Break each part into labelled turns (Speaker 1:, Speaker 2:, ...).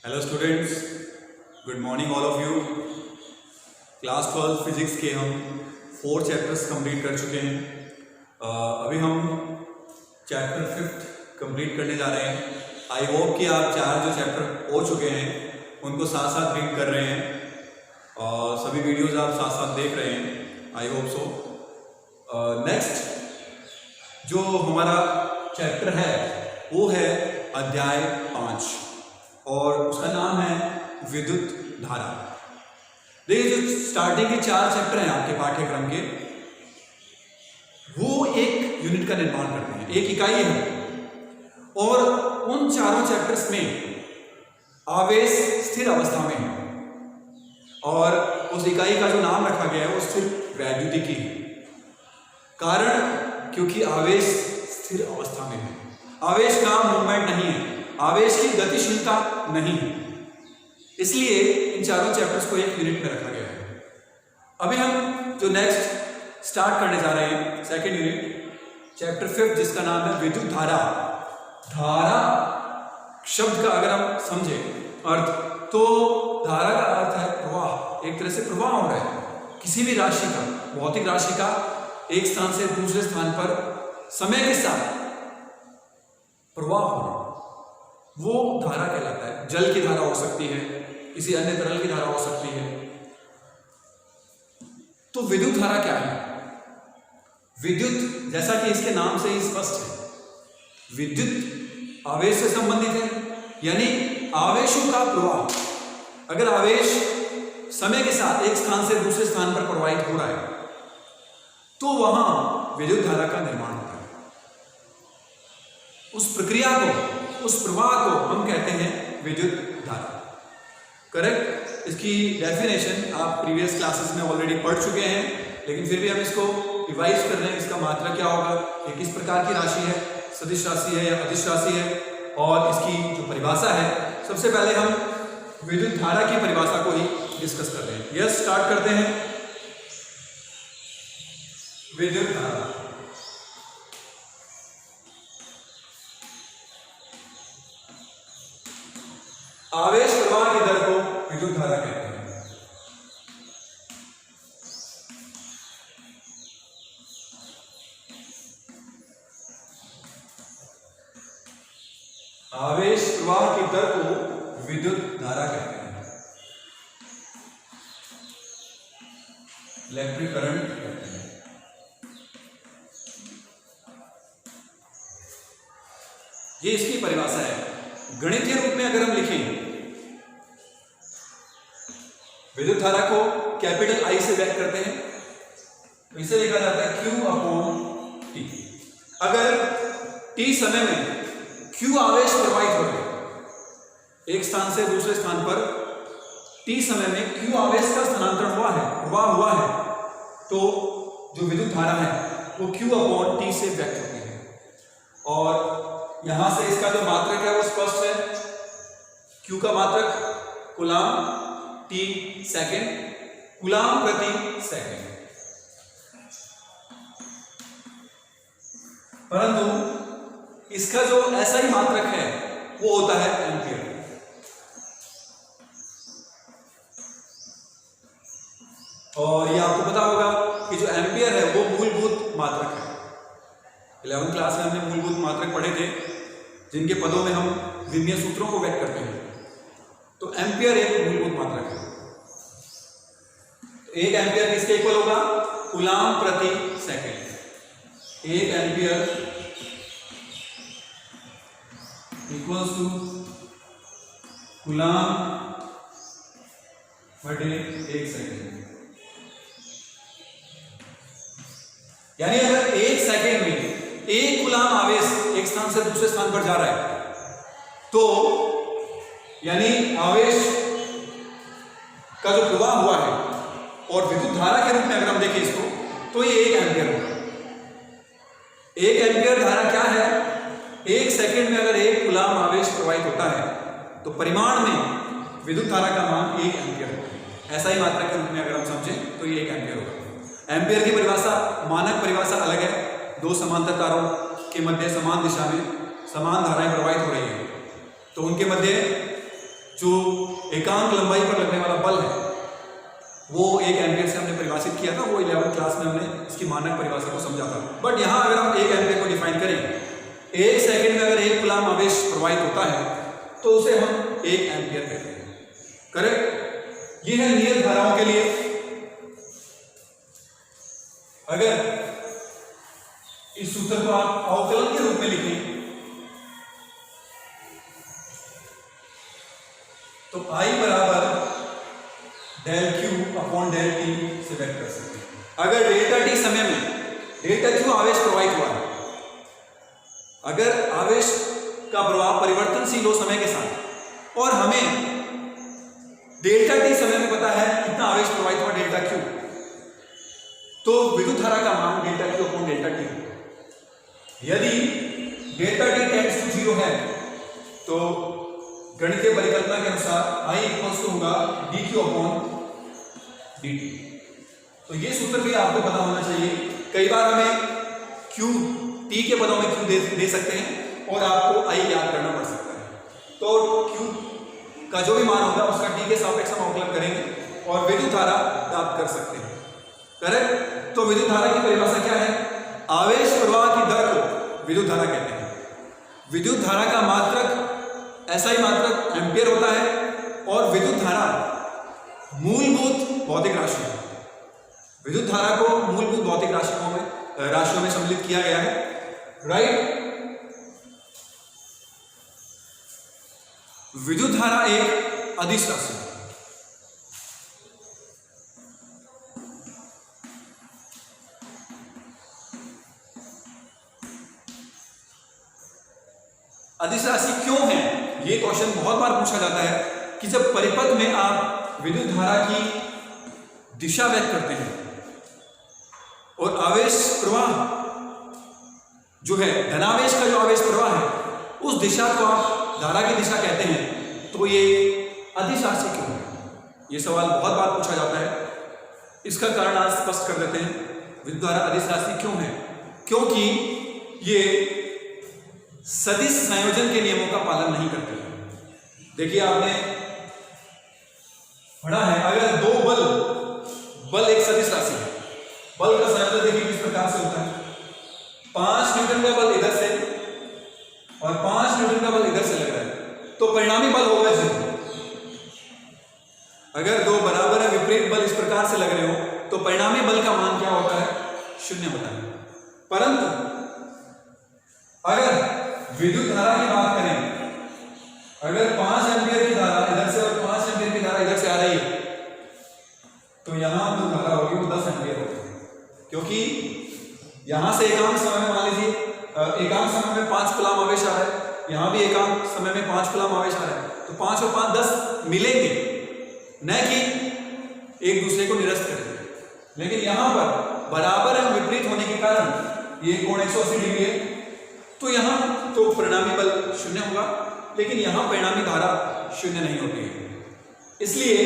Speaker 1: Hello students, good morning all of you. Class 12 physics के हम 4 chapters complete कर चुके हैं। अभी हम चैप्टर 5 कंप्लीट करने जा रहे हैं। आई होप कि आप 4 जो चैप्टर हो चुके हैं उनको साथ साथ रीड कर रहे हैं और सभी वीडियोस आप साथ साथ देख रहे हैं। I hope so. नेक्स्ट जो हमारा चैप्टर है वो है अध्याय 5 और उसका नाम है विद्युत धारा। देखिए, जो स्टार्टिंग के 4 चैप्टर हैं आपके पाठ्यक्रम के, वो एक यूनिट का निर्माण करते हैं, एक इकाई है और उन चारों चैप्टर्स में आवेश स्थिर अवस्था में है और उस इकाई का जो नाम रखा गया है वो स्थिर वैद्युतिकी है। कारण क्योंकि आवेश स्थिर अवस्था में है, आवेश का मूवमेंट नहीं है, आवेश की गतिशीलता नहीं है, इसलिए इन चारों चैप्टर्स को एक यूनिट में रखा गया है। अभी हम जो नेक्स्ट स्टार्ट करने जा रहे हैं सेकंड यूनिट, चैप्टर 5, जिसका नाम है विद्युत धारा। धारा शब्द का अगर हम समझे अर्थ, तो धारा का अर्थ है प्रवाह। एक तरह से प्रवाह हो रहा है किसी भी राशि का, भौतिक राशि का एक स्थान से दूसरे स्थान पर समय के साथ प्रवाह होना, वो धारा कहलाता है। जल की धारा हो सकती है, किसी अन्य तरल की धारा हो सकती है। तो विद्युत धारा क्या है? विद्युत, जैसा कि इसके नाम से ही स्पष्ट है, विद्युत आवेश से संबंधित है, यानी आवेशों का प्रवाह। अगर आवेश समय के साथ एक स्थान से दूसरे स्थान पर प्रवाहित हो रहा है तो वहां विद्युत धारा का निर्माण होता है। उस प्रक्रिया को, उस प्रवाह को हम कहते हैं विद्युत धारा। करेक्ट? इसकी डेफिनेशन आप प्रीवियस क्लासेस में ऑलरेडी पढ़ चुके हैं, लेकिन फिर भी हम इसको रिवाइज कर रहे हैं। इसका मात्रा क्या होगा, ये किस प्रकार की राशि है, सदिश राशि है या अदिश राशि है, और इसकी जो परिभाषा है। सबसे पहले हम विद्युत धारा की परिभाषा को ही डिस्कस कर रहे हैं। यस, स्टार्ट करते हैं। विद्युत धारा, आवेश प्रवाह की दर को विद्युत धारा कहते हैं। आवेश प्रवाह की दर को विद्युत धारा कहते हैं, इलेक्ट्रिक करंट कहते हैं। ये इसकी परिभाषा है। गणितीय रूप में अगर हम लिखें, विद्युत धारा को कैपिटल आई से व्यक्त करते हैं, तो इसे लिखा जाता है Q अपॉन T। अगर T समय में Q आवेश प्रवाहित हो रहे, एक स्थान से दूसरे स्थान पर T समय में Q आवेश का स्थानांतरण हुआ है, प्रवाह हुआ है, तो जो विद्युत धारा है वो Q अपॉन T से व्यक्त होती है। और यहां से इसका जो मात्रक है वो स्पष्ट है। Q का मात्रक कूलाम, T सेकंड, कूलाम प्रति सेकंड। परंतु इसका जो ऐसा ही मात्रक है वो होता है एम्पियर। और ये आपको पता होगा कि जो एम्पियर है वो मूलभूत मात्रक है। 11वीं क्लास में हमने मूलभूत मात्रक पढ़े थे, जिनके पदों में हम विमीय सूत्रों को व्यक्त करते हैं। तो एम्पियर एक मूलभूत मात्रक है। तो 1 एम्पियर किसके इक्वल होगा? कूलाम प्रति second. 1 ampere equals to coulomb बटे 1 सेकंड। यानी अगर 1 सेकंड में 1 कूलाम आवेश एक स्थान से दूसरे स्थान पर जा रहा है, तो यानी आवेश का जो प्रवाह हुआ है और विद्युत धारा के रूप में अगर हम देखें इसको, तो ये 1 एम्पियर होगा। 1 एम्पियर धारा क्या है? 1 सेकंड में अगर 1 कूलाम आवेश प्रवाहित होता है तो परिमाण में विद्युत धारा का मान 1 एम्पियर होगा। ऐसा ही मात्रा के रूप में अगर हम समझें तो ये 1 एम्पियर होगा। एम्पियर की परिभाषा, मानक परिभाषा अलग है। 2 समांतर तारों के मध्य समान दिशा में समान धाराएं प्रवाहित हो रही है, तो उनके मध्य जो एकांक लंबाई पर लगने वाला बल है वो 1 एम्पियर से हमने परिभाषित किया था। वो 11वीं क्लास में हमने इसकी मानक परिभाषा को समझा था। बट यहाँ अगर हम 1 एम्पियर को डिफाइन करें, 1 सेकेंड में अगर 1 कूलाम आवेश प्रवाहित होता है तो उसे हम 1 एम्पियर कहते हैं। करेक्ट? ये है नियत धाराओं के लिए। अगर इस सूत्र को आप अवकलन के रूप में लिखें तो I बराबर del Q upon del T से व्यक्त कर सकते हैं। अगर डेल्टा T समय में डेल्टा Q आवेश प्रवाहित हुआ है, अगर आवेश का प्रवाह परिवर्तनशील हो समय के साथ और हमें डेल्टा T समय में पता है कितना आवेश प्रवाहित हुआ डेल्टा Q, तो विद्युत धारा का मान delta Q upon delta T। यदि डेल्टा T टेंड्स टू 0 है तो गणितीय परिकल्पना के अनुसार I इक्वल्स टू होगा dq अपॉन dt। तो ये सूत्र भी आपको पता होना चाहिए। कई बार हमें q t के पदों में q दे सकते हैं और आपको I याद करना पड़ सकता है। तो q का जो भी मान होगा उसका t के सापेक्ष हम अवकलन करेंगे और विद्युत धारा प्राप्त कर सकते हैं। करेक्ट? तो विद्युत धारा की परिभाषा क्या है? आवेश प्रवाह की दर को विद्युत धारा कहते हैं। विद्युत धारा का मात्रक SI मात्रक एम्पियर होता है और विद्युत धारा मूलभूत भौतिक राशि है। विद्युत धारा को मूलभूत भौतिक राशियों में सम्मिलित किया गया है। राइट? विद्युत धारा एक अदिश राशि है। अदिश राशि क्यों है? ये क्वेश्चन बहुत बार पूछा जाता है कि जब परिपथ में आप विद्युत धारा की दिशा व्यक्त करते हैं और आवेश प्रवाह जो है, धनावेश का जो आवेश प्रवाह है, उस दिशा को आप धारा की दिशा कहते हैं, तो ये अदिश राशि क्यों है? ये सवाल बहुत बार पूछा जाता है। इसका कारण आज स्पष्ट कर देते हैं। विद्युत धारा अदिश राशि क्यों है? क्योंकि ये सदिश संयोजन के नियमों का पालन नहीं करते हैं। देखिए, आपने पढ़ा है, अगर दो बल एक सदिश राशि है, बल का संयोजन देखिए किस प्रकार से होता है। 5 न्यूटन का बल इधर से और 5 न्यूटन का बल इधर से लग रहा है, तो परिणामी बल होगा 0। अगर दो बराबर विपरीत बल इस प्रकार से लग रहे हो तो परिणामी बल का मान क्या होता है? 0 होता है। परंतु अगर विद्युत धारा की बात करें, अगर 5 एम्पियर की धारा इधर से और 5 एम्पियर की धारा इधर से आ रही है तो यहां जो धारा होगी वो 10 एम्पियर होगी, क्योंकि यहां से एकांक समय में मान लीजिए एकांक समय में 5 कूलाम आवेश आ रहा है, यहां भी एकांक समय में 5 कूलाम आवेश आ रहा है, तो 5 और 5 10 मिलेंगे, न कि एक दूसरे को निरस्त करेंगे। लेकिन यहां पर बराबर एवं विपरीत होने के कारण ये कोण 180 डिग्री है, तो यहां तो परिणामी बल 0 होगा, लेकिन यहां परिणामी धारा 0 नहीं होती है। इसलिए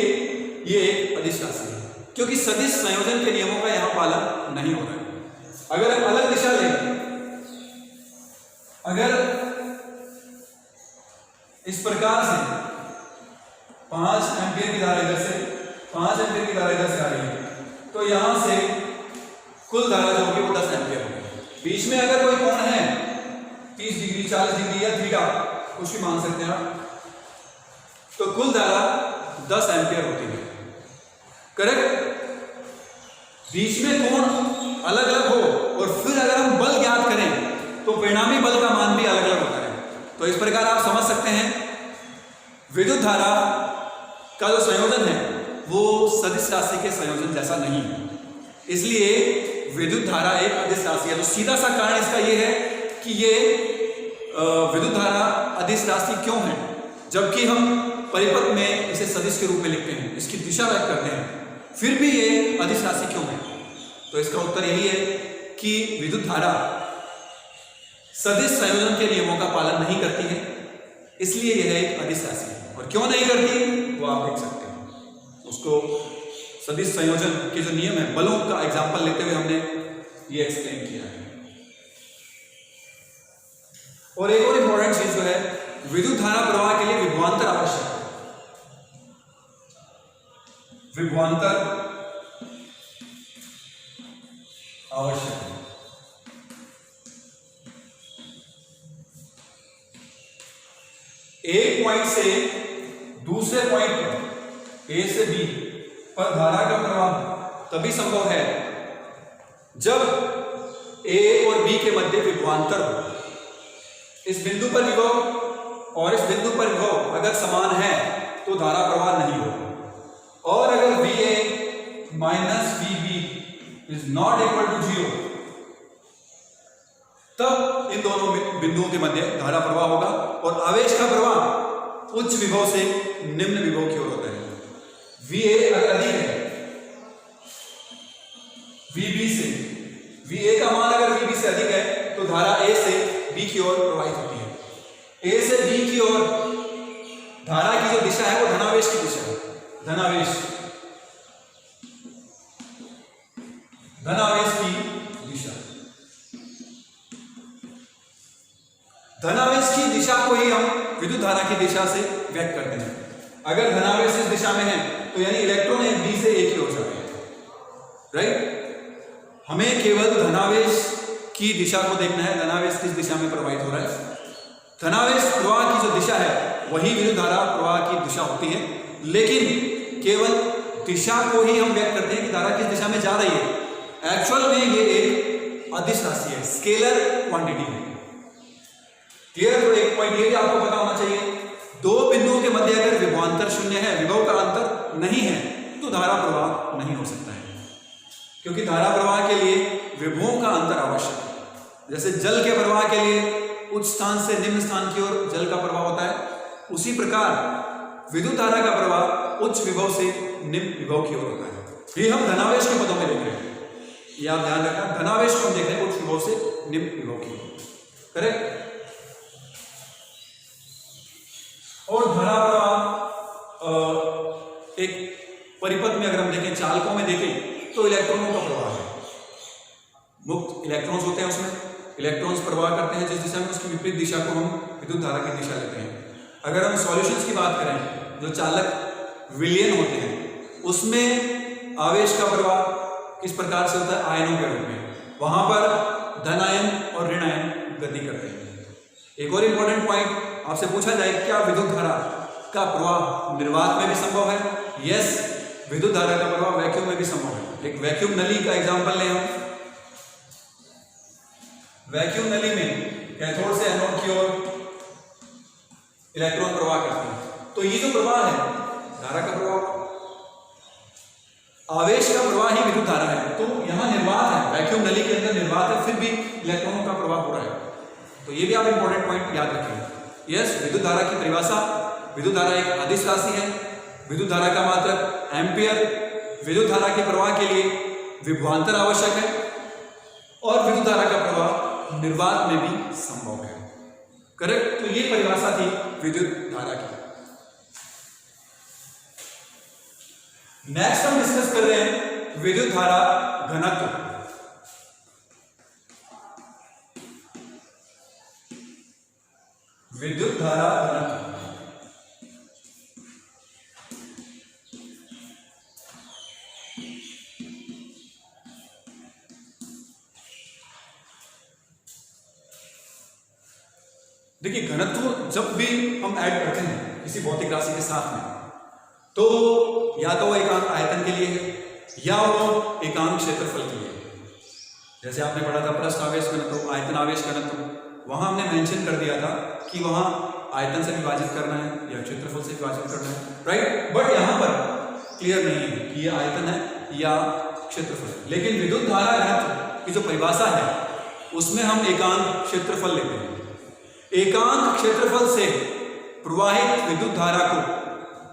Speaker 1: ये एक अदिश राशि है, क्योंकि सदिश संयोजन के नियमों का यहां पालन नहीं हो रहा है। अगर हम अलग दिशा लें, अगर इस प्रकार से 5 एम्पियर की धारा इधर से, 5 एम्पियर की धारा इधर से आ रही है, तो यहां से कुल धारा जो होगी वो 10 एम्पियर होगी। बीच में अगर कोई कोण है 30 डिग्री, 40 डिग्री या थीटा, कुछ भी मान सकते हैं आप, तो कुल धारा 10 एम्पियर होती है। करेक्ट? बीच में कोण अलग अलग हो और फिर अगर हम बल ज्ञात करें तो परिणामी बल का मान भी अलग अलग होता है। तो इस प्रकार आप समझ सकते हैं विद्युत धारा का जो संयोजन है वो सदिश राशि के संयोजन जैसा नहीं है, इसलिए विद्युत धारा एक अदिश राशि है। तो सीधा सा कारण इसका ये है कि ये विद्युत धारा अदिश राशि क्यों है, जबकि हम परिपथ में इसे सदिश के रूप में लिखते हैं, इसकी दिशा व्यक्त करते हैं, फिर भी ये अदिश राशि क्यों है? तो इसका उत्तर यही है कि विद्युत धारा सदिश संयोजन के नियमों का पालन नहीं करती है, इसलिए यह एक अदिश राशि है। और क्यों नहीं करती वो आप देख सकते हैं। उसको सदिश संयोजन के जो नियम है, बलों का एग्जाम्पल लेते हुए हमने ये एक्सप्लेन किया है। और एक और इंपॉर्टेंट चीज जो है, विद्युत धारा प्रवाह के लिए विभवांतर आवश्यक है। विभवांतर आवश्यक है। एक पॉइंट से दूसरे पॉइंट पर, ए से बी पर धारा का प्रवाह तभी संभव है जब ए और बी के मध्य विभवांतर हो। इस बिंदु पर विभव और इस बिंदु पर विभव अगर समान है तो धारा प्रवाह नहीं होगा। और अगर V A minus V B is not equal to 0, तब इन दोनों बिंदुओं के मध्य धारा प्रवाह होगा और आवेश का प्रवाह उच्च विभव से निम्न विभव की ओर होता है। वी ए अगर अधिक है वी बी से, वी ए का मान अगर वी बी से अधिक है तो धारा ए से बी की ओर प्रवाहित होती है। ए से बी की ओर धारा की जो दिशा है वो धनावेश की दिशा है। धनावेश की दिशा, धनावेश की दिशा को ही हम विद्युत धारा की दिशा से व्यक्त करते हैं। अगर धनावेश इस दिशा में है तो यानी इलेक्ट्रॉन एक बी से ए की ओर जाते हैं, राइट। हमें केवल धनावेश की दिशा को देखना है, धनावेश किस दिशा में प्रवाहित हो रहा है। धनावेश प्रवाह की जो दिशा है वही विद्युत धारा प्रवाह की दिशा होती है, लेकिन केवल दिशा को ही हम व्यक्त करते हैं कि धारा किस दिशा में जा रही है। एक्चुअल में ये एक अदिश राशि है, स्केलर क्वांटिटी है। क्लियर? तो एक पॉइंट ये भी आपको पता होना चाहिए, दो बिंदुओं के मध्य अगर विभवांतर शून्य है, विभव का अंतर नहीं है, तो धारा प्रवाह नहीं हो सकता है, क्योंकि धारा प्रवाह के लिए विभवों का अंतर आवश्यक है। जैसे जल के प्रवाह के लिए उच्च स्थान से निम्न स्थान की ओर जल का प्रवाह होता है, उसी प्रकार विद्युत धारा का प्रवाह उच्च विभव से निम्न विभव की ओर होता है। ये हम धनावेश के पदों में देख रहे हैं, ये आप ध्यान रखना। धनावेश को हम देख रहे हैं उच्च विभव से निम्न विभव की ओर, करेक्ट। और धारा प्रवाह एक परिपथ में अगर हम देखें, चालकों में देखें तो इलेक्ट्रॉनों का प्रवाह है। मुक्त इलेक्ट्रॉन्स होते हैं, उसमें इलेक्ट्रॉन्स प्रवाह करते हैं जिस दिशा में, उसकी विपरीत दिशा को हम विद्युत धारा की दिशा लेते हैं। अगर हम सॉल्यूशंस की बात करें, जो चालक विलयन होते हैं, उसमें आवेश का प्रवाह किस प्रकार से होता है? आयनों के रूप में। वहां पर धन आयन और ऋण आयन गति करते हैं। एक और इंपॉर्टेंट पॉइंट आपसे पूछा जाए, क्या विद्युत धारा का प्रवाह निर्वात में भी संभव है? यस, विद्युत धारा का प्रवाह वैक्यूम में भी संभव है। एक वैक्यूम नली का एग्जांपल लें हम। वैक्यूम नली में कैथोड से एनोड की ओर इलेक्ट्रॉन प्रवाह करते हैं, तो ये जो प्रवाह है धारा का प्रवाह, आवेश का प्रवाह ही विद्युत धारा है। तो यहां निर्वात है, वैक्यूम नली के अंदर निर्वात है, फिर भी इलेक्ट्रॉनों का प्रवाह हो रहा है। तो ये भी आप इंपॉर्टेंट पॉइंट याद रखेंगे। यस, विद्युत धारा की परिभाषा, विद्युत धारा एक अदिश राशि है, विद्युत धारा का मात्रक एम्पियर, विद्युत धारा के प्रवाह के लिए विभवांतर आवश्यक है, और विद्युत धारा का प्रवाह निर्वात में भी संभव है, करेक्ट। तो ये परिभाषा थी विद्युत धारा की। नेक्स्ट हम डिस्कस कर रहे हैं विद्युत धारा घनत्व। विद्युत धारा घनत्व देखिए, घनत्व जब भी हम ऐड करते हैं किसी भौतिक राशि के साथ में, तो या तो वो एकांक आयतन के लिए है या वो एकांक क्षेत्रफल के लिए है। जैसे आपने पढ़ा था पृष्ठ आवेश घनत्व, आयतन आवेश घनत्व, वहां हमने मेंशन कर दिया था कि वहां आयतन से विभाजित करना है या क्षेत्रफल से विभाजित करना है, राइट। बट यहां पर क्लियर नहीं है कि ये आयतन है या क्षेत्रफल है। लेकिन विद्युत धारा घनत्व की जो परिभाषा है उसमें हम एकांक क्षेत्रफल लेते हैं। एकांक क्षेत्रफल से प्रवाहित विद्युत धारा को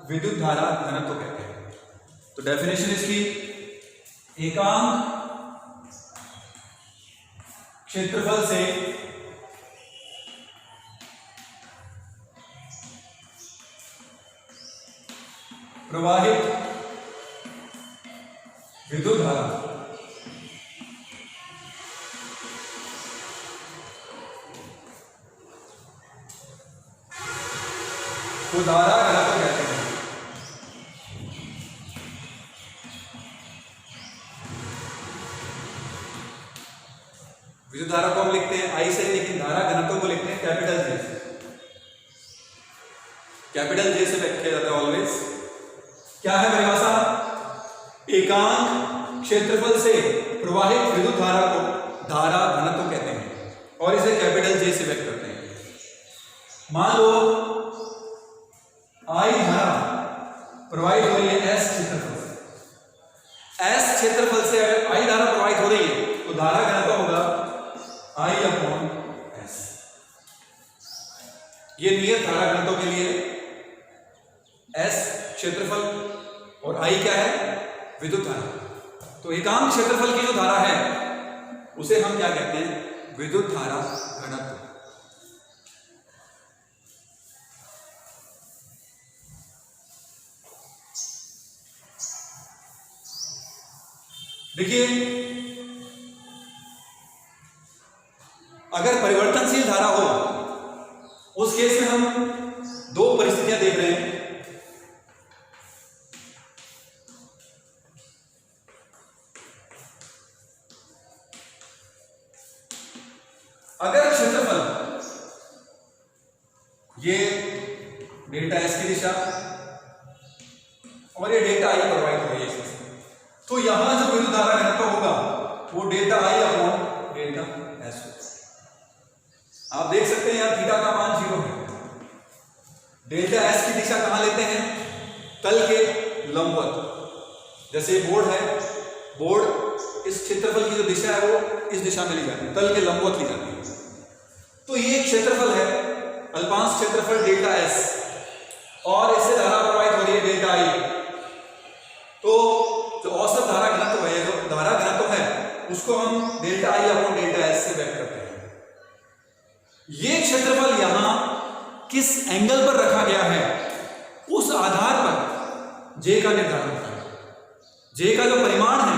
Speaker 1: विद्युत धारा घनत्व कहते हैं। तो डेफिनेशन इसकी, एकांक क्षेत्रफल से प्रवाहित विद्युत धारा को धारा घनत्व कहते हैं। कैपिटल जे से व्यक्त किया जाता है ऑलवेज। क्या है परिभाषा? एकांक क्षेत्रफल से प्रवाहित विद्युत धारा को धारा घनत्व कहते हैं और इसे कैपिटल जे से व्यक्त करते हैं। मान लो आई धारा प्रवाहित हो रही है एस क्षेत्रफल से। एस क्षेत्रफल से अगर आई धारा प्रवाहित हो रही है तो धारा घनत्व होगा आई अपॉन एस। ये नियत धारा घनत्व के लिए एस क्षेत्रफल और आई क्या है? विद्युत धारा। तो एकांक क्षेत्रफल की जो धारा है उसे हम क्या कहते हैं? विद्युत धारा घनत्व। देखिए, अगर परिवर्तनशील धारा हो उस केस में हम दो परिस्थितियां देख रहे हैं। अगर क्षेत्रफल ये डेल्टा एस की दिशा और ये डेल्टा आई प्रवाहित हो रही है, तो यहां जो विद्युत धारा घनत्व होगा वो delta I upon delta S होगा। आप देख सकते हैं यहां थीटा का मान 0 है। डेल्टा एस की दिशा कहां लेते हैं? तल के लंबवत। जैसे बोर्ड है, बोर्ड इस क्षेत्रफल की जो दिशा है वो इस दिशा में ली जाती है, तल के लंबवत ली जाती है। तो ये क्षेत्रफल है, अल्पांश क्षेत्रफल डेल्टा एस, और इससे धारा प्रवाहित हो रही है डेल्टा आई। तो जो औसत धारा घनत्व है, जो धारा घनत्व है, उसको हम delta I upon delta S से व्यक्त करते हैं। ये क्षेत्रफल यहां किस एंगल पर रखा गया है उस आधार पर जे का निर्धारण होता है। जे का जो परिमाण है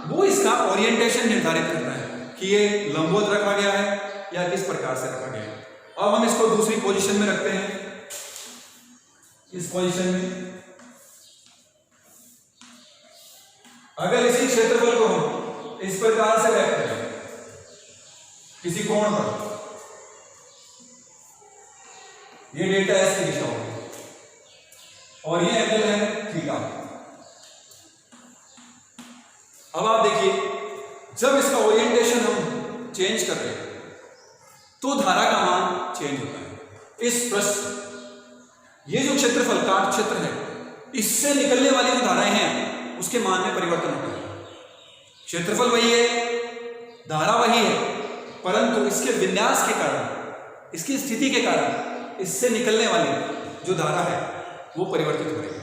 Speaker 1: वो इसका ओरिएंटेशन निर्धारित करता है कि ये लंबवत रखा गया है या किस प्रकार से रखा गया है। अब हम इसको दूसरी पोजीशन में रखते हैं। इस पोजीशन में अगर इसी क्षेत्रफल को हम इस प्रकार से व्यक्त करें किसी कोण पर, ये डेल्टा एस की दिशा होगी और ये एंगल है थीटा। अब आप देखिए, जब इसका ओरिएंटेशन हम चेंज कर रहे हैं तो धारा का मान चेंज होता है। इस पृष्ठ ये जो क्षेत्रफल काट क्षेत्र है, इससे निकलने वाली जो धाराएं हैं उसके मान में परिवर्तन होता है। क्षेत्रफल वही है, धारा वही है, परंतु इसके विन्यास के कारण, इसकी स्थिति के कारण इससे निकलने वाली जो धारा है वो परिवर्तित हो रही है।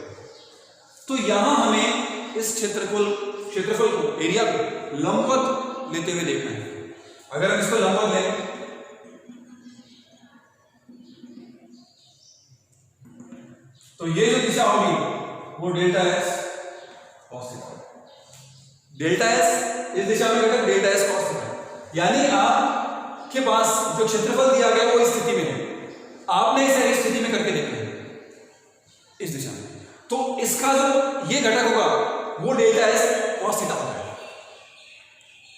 Speaker 1: तो यहां हमें इस क्षेत्रफल को, एरिया को लंबवत लेते हुए देखना है। अगर हम इसको लंबवत लें तो ये जो दिशा होगी वो delta S cos theta. Delta S इस दिशा में होगा डेल्टा एस कॉस थीटा। यानी आपके पास जो क्षेत्रफल दिया गया वो इस स्थिति में है, आपने इसे इस स्थिति में करके देखना है इस दिशा में। तो इसका जो ये घटक होगा वो डेल्टा एस कॉस थीटा होता है।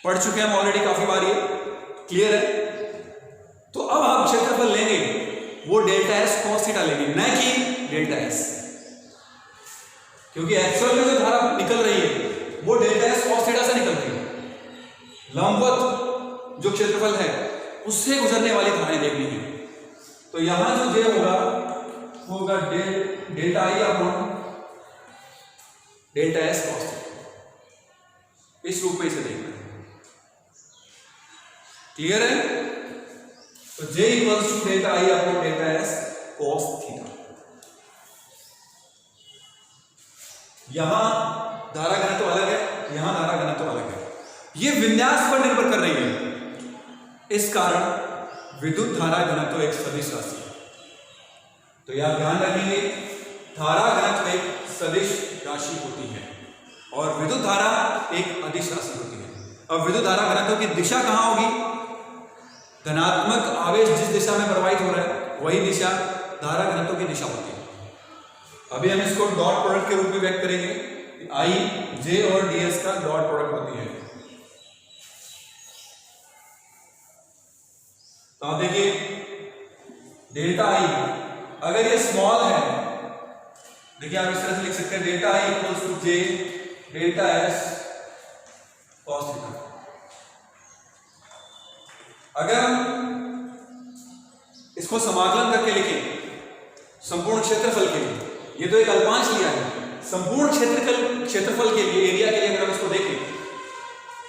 Speaker 1: पढ़ चुके हैं हम ऑलरेडी काफी बार, ये क्लियर है। तो अब आप क्षेत्रफल लेंगे वो डेल्टा एस कॉस थीटा लेंगे, न कि डेल्टा एस, क्योंकि एक्चुअल में जो धारा निकल रही है वो डेल्टा एस कॉस थीटा से निकल रही है। लंबवत जो क्षेत्रफल है उससे गुजरने वाली धाराएं देखनी है। तो यहां जो जे होगा वो होगा delta I upon delta S cos theta. इस रूप में इसे देखना है। क्लियर है? तो J equals to delta I upon delta S cos theta. यहां धारा घनत्व अलग है, यहां धारा घनत्व अलग है। यह विन्यास पर निर्भर कर रही है। इस कारण विद्युत धारा घनत्व एक सदिश राशि है। तो यह ध्यान रखेंगे, धारा घनत्व एक सदिश राशि होती है और विद्युत धारा एक अदिश राशि होती है। अब विद्युत धारा घनत्व की दिशा कहां होगी? धनात्मक आवेश जिस दिशा में प्रवाहित हो रहा है वही दिशा धारा घनत्व की दिशा होती है। अभी हम इसको डॉट प्रोडक्ट के रूप में व्यक्त करेंगे। आई जे और डीएस का डॉट प्रोडक्ट होती है। तो आप देखिए, डेल्टा आई अगर ये स्मॉल है, देखिए आप इस तरह से लिख सकते हैं delta I equals to J delta S cos theta. अगर हम इसको समाकलन करके लिखें संपूर्ण क्षेत्रफल के लिए, ये तो एक अल्पांश लिया है, संपूर्ण क्षेत्रफल के लिए, एरिया के लिए अगर हम इसको देखें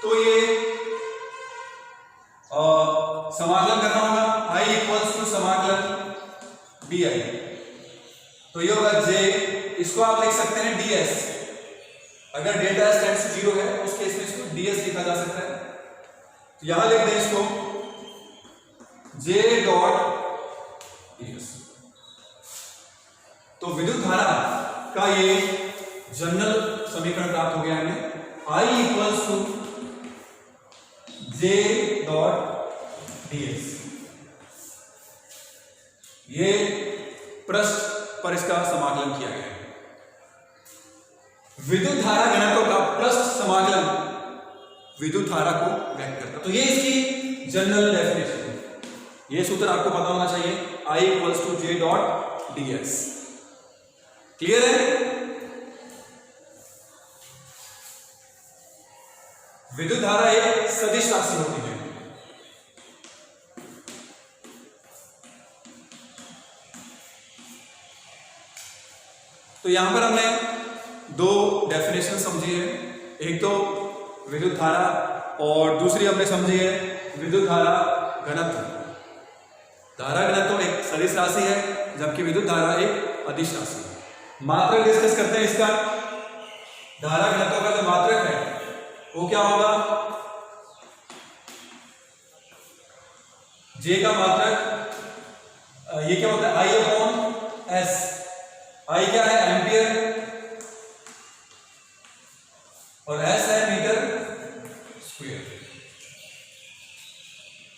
Speaker 1: तो ये समाकलन करना होगा आई इक्वल्स टू समाकलन डी आई, तो ये होगा जे, इसको आप लिख सकते हैं डी एस। अगर डेल्टा एस टेंड्स टू 0 है उस केस में इसको डी एस लिखा जा सकता है। तो यहां लिख दें इसको जे डॉट डी एस। तो विद्युत धारा का ये जनरल समीकरण प्राप्त हो गया हमें, I equals to J dot d S. ये पृष्ठ पर इसका समाकलन किया गया है। विद्युत धारा घनत्व का पृष्ठ समाकलन विद्युत धारा को व्यक्त करता है। तो ये इसकी जनरल डेफिनेशन है। ये सूत्र आपको पता होना चाहिए, I equals to J dot d S. Clear है? विद्युत धारा एक सदिश राशि होती है। तो यहां पर हमने दो डेफिनेशन समझी है, एक तो विद्युत धारा और दूसरी हमने समझी है विद्युत धारा घनत्व। धारा घनत्व एक सदिश राशि है जबकि विद्युत धारा एक अदिश राशि है। मात्रक डिस्कस करते हैं इसका। धारा घनत्व का जो मात्रक है वो क्या होगा? जे का मात्रक, ये क्या होता है? आई अपॉन एस। आई क्या है? एम्पियर, और एस है metre square.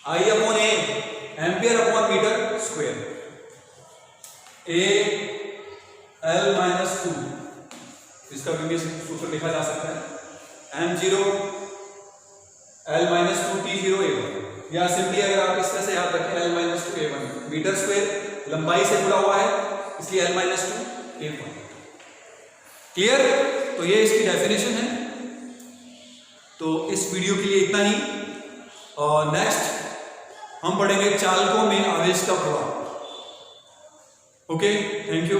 Speaker 1: I upon A, ampere upon metre square. A L minus 2, इसका भी सूत्र लिखा जा सकता है m0 l minus 2 t0 a1, या सिंपली अगर आप इस तरह से याद रखें l minus 2 a1, metre square लंबाई से जुड़ा हुआ है इसलिए l माइनस 2 a1। क्लियर? तो ये इसकी डेफिनेशन है। तो इस वीडियो के लिए इतना ही, और नेक्स्ट हम पढ़ेंगे चालकों में आवेश का प्रभाव। Okay, thank you.